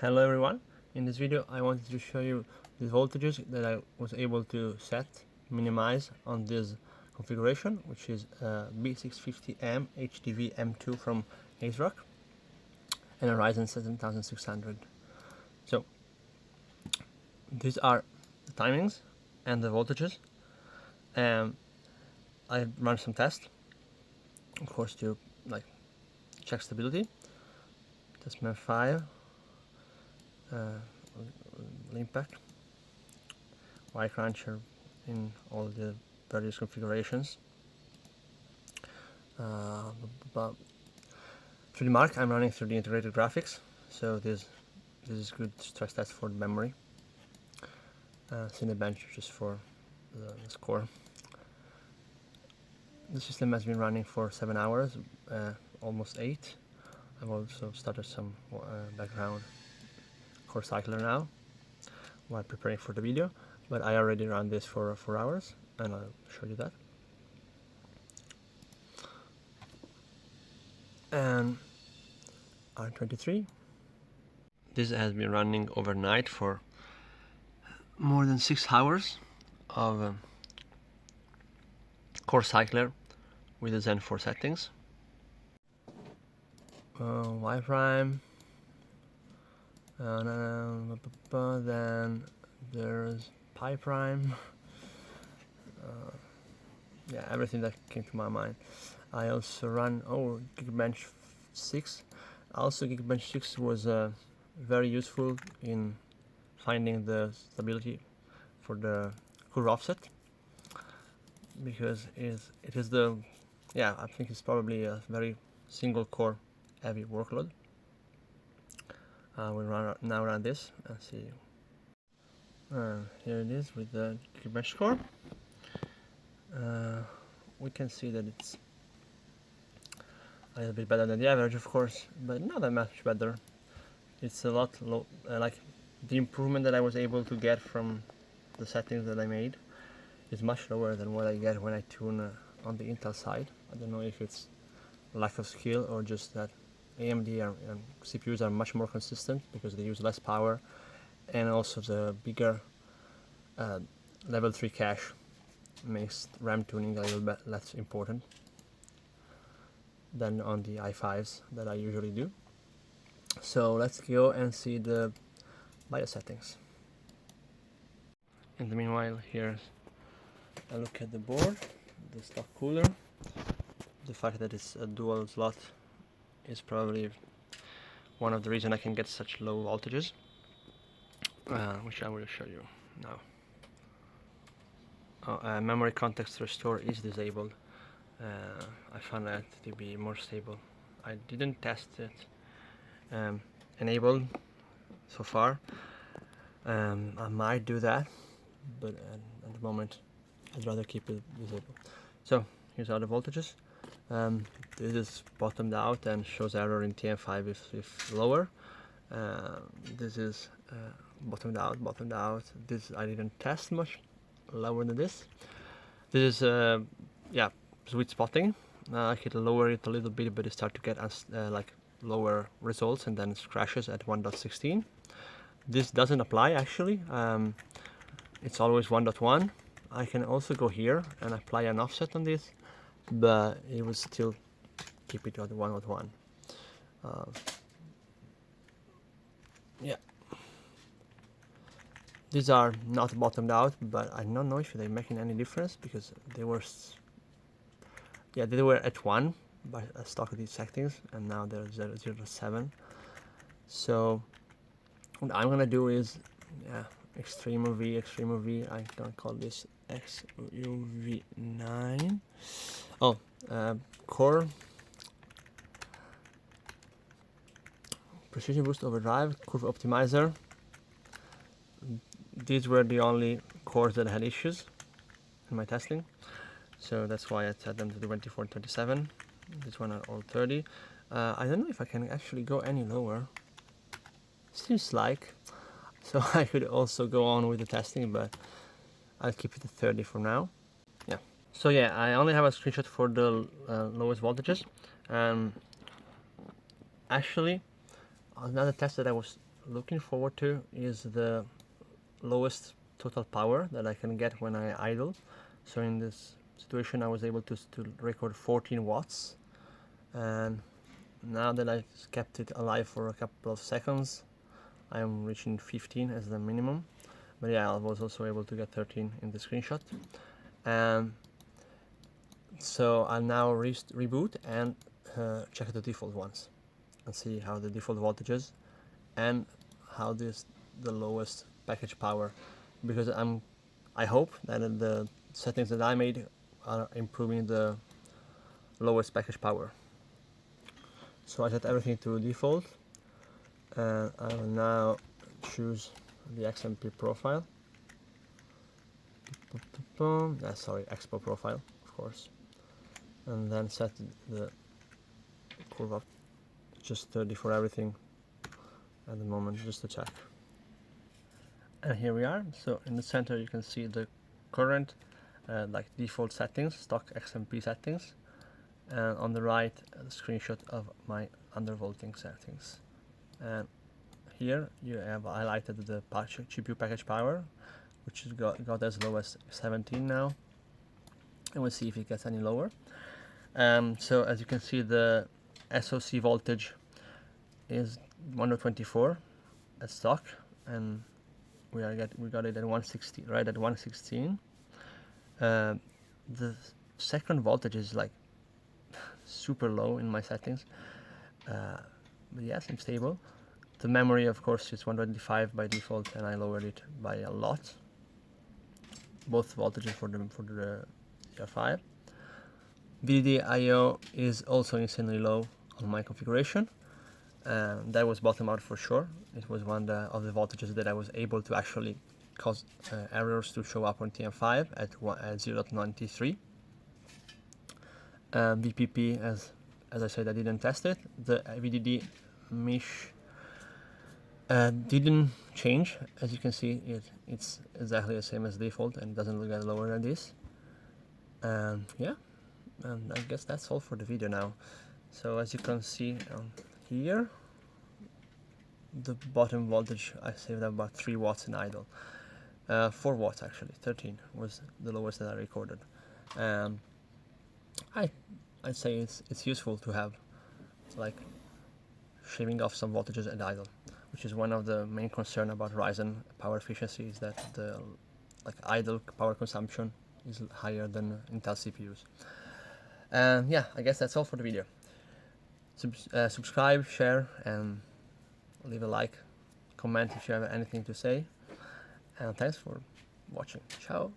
Hello everyone, in this video I wanted to show you the voltages that I was able to minimize on this configuration, which is b650m-hdv M2 from Asrock and a Ryzen 7600. So these are the timings and the voltages. I run some tests, of course, to check stability. Test my file. Impact, Y cruncher in all the various configurations. But 3D Mark, I'm running through the integrated graphics, so this is good stress test for the memory. Cinebench just for the score. The system has been running for 7 hours, almost 8. I've also started some background core cycler now while preparing for the video, but I already ran this for 4 hours and I'll show you that. And R23, this has been running overnight for more than 6 hours of core cycler with the Zen 4 settings. Y prime. Then there's pi prime. Yeah, everything that came to my mind. I also run Geekbench 6. Also, Geekbench 6 was very useful in finding the stability for the curve offset, because it is the I think it's probably a very single core heavy workload. We'll now run this and see. Here it is with the Geekbench score. We can see that it's a little bit better than the average, of course, but not that much better. It's a lot low. Like the improvement that I was able to get from the settings that I made is much lower than what I get when I tune on the Intel side. I don't know if it's lack of skill or just that AMD and CPUs are much more consistent because they use less power, and also the bigger level 3 cache makes RAM tuning a little bit less important than on the i5s that I usually do. So let's go and see the BIOS settings. In the meanwhile, here's a look at the board, the stock cooler. The fact that it's a dual slot is probably one of the reasons I can get such low voltages, which I will show you now. Memory context restore is disabled. I found that to be more stable. I didn't test it enabled so far. I might do that, but at the moment I'd rather keep it disabled. So here's all the voltages. This is bottomed out and shows error in TM5 if lower. This is bottomed out. This I didn't test much lower than this. This is sweet spotting. I could lower it a little bit, but it starts to get like lower results, and then it crashes at 1.16. This doesn't apply actually. It's always 1.1. I can also go here and apply an offset on this, but it will still keep it at 1.1. These are not bottomed out, but I don't know if they're making any difference because they were at 1 by stock of these settings, and now they're 0.7. So what I'm gonna do is extreme UV. I'm gonna call this XUV9. Core precision boost overdrive, curve optimizer. These were the only cores that had issues in my testing, so that's why I set them to 24 and 27. This one are all 30. I don't know if I can actually go any lower. Seems like. So I could also go on with the testing, but I'll keep it at 30 for now. So I only have a screenshot for the lowest voltages. Actually, another test that I was looking forward to is the lowest total power that I can get when I idle. So in this situation I was able to record 14 watts, and now that I've kept it alive for a couple of seconds, I am reaching 15 as the minimum. But yeah, I was also able to get 13 in the screenshot. So I'll now reboot and check the default ones and see how the default voltages and how the lowest package power, because I hope that the settings that I made are improving the lowest package power. So I set everything to default, and I will now choose the XMP profile. Sorry, Expo profile, of course, and then set the curve up just 30 for everything at the moment, just to check. And here we are. So in the center you can see the current like default settings, stock XMP settings, and on the right a screenshot of my undervolting settings. And here you have highlighted the GPU package power, which has got as low as 17 now, and we'll see if it gets any lower. So as you can see, the SoC voltage is 124 at stock, and we got it at 160, right at 116. The second voltage is like super low in my settings, but yes, I'm stable. The memory, of course, is 125 by default, and I lowered it by a lot. Both voltages for the CR5. VDD I/O is also insanely low on my configuration. That was bottom out for sure. It was one of the voltages that I was able to actually cause errors to show up on TM5 at 0.93. VPP, as I said, I didn't test it. The VDD mesh didn't change. As you can see, it's exactly the same as default and doesn't get lower than this. Yeah, and I guess that's all for the video now. So as you can see here, the bottom voltage I saved about 3 watts in idle. 4 watts actually, 13 was the lowest that I recorded. I'd say it's useful to have like shaving off some voltages at idle, which is one of the main concern about Ryzen power efficiency, is that the idle power consumption is higher than Intel CPUs. Yeah, I guess that's all for the video. Subscribe, share, and leave a like, comment if you have anything to say, and thanks for watching. Ciao.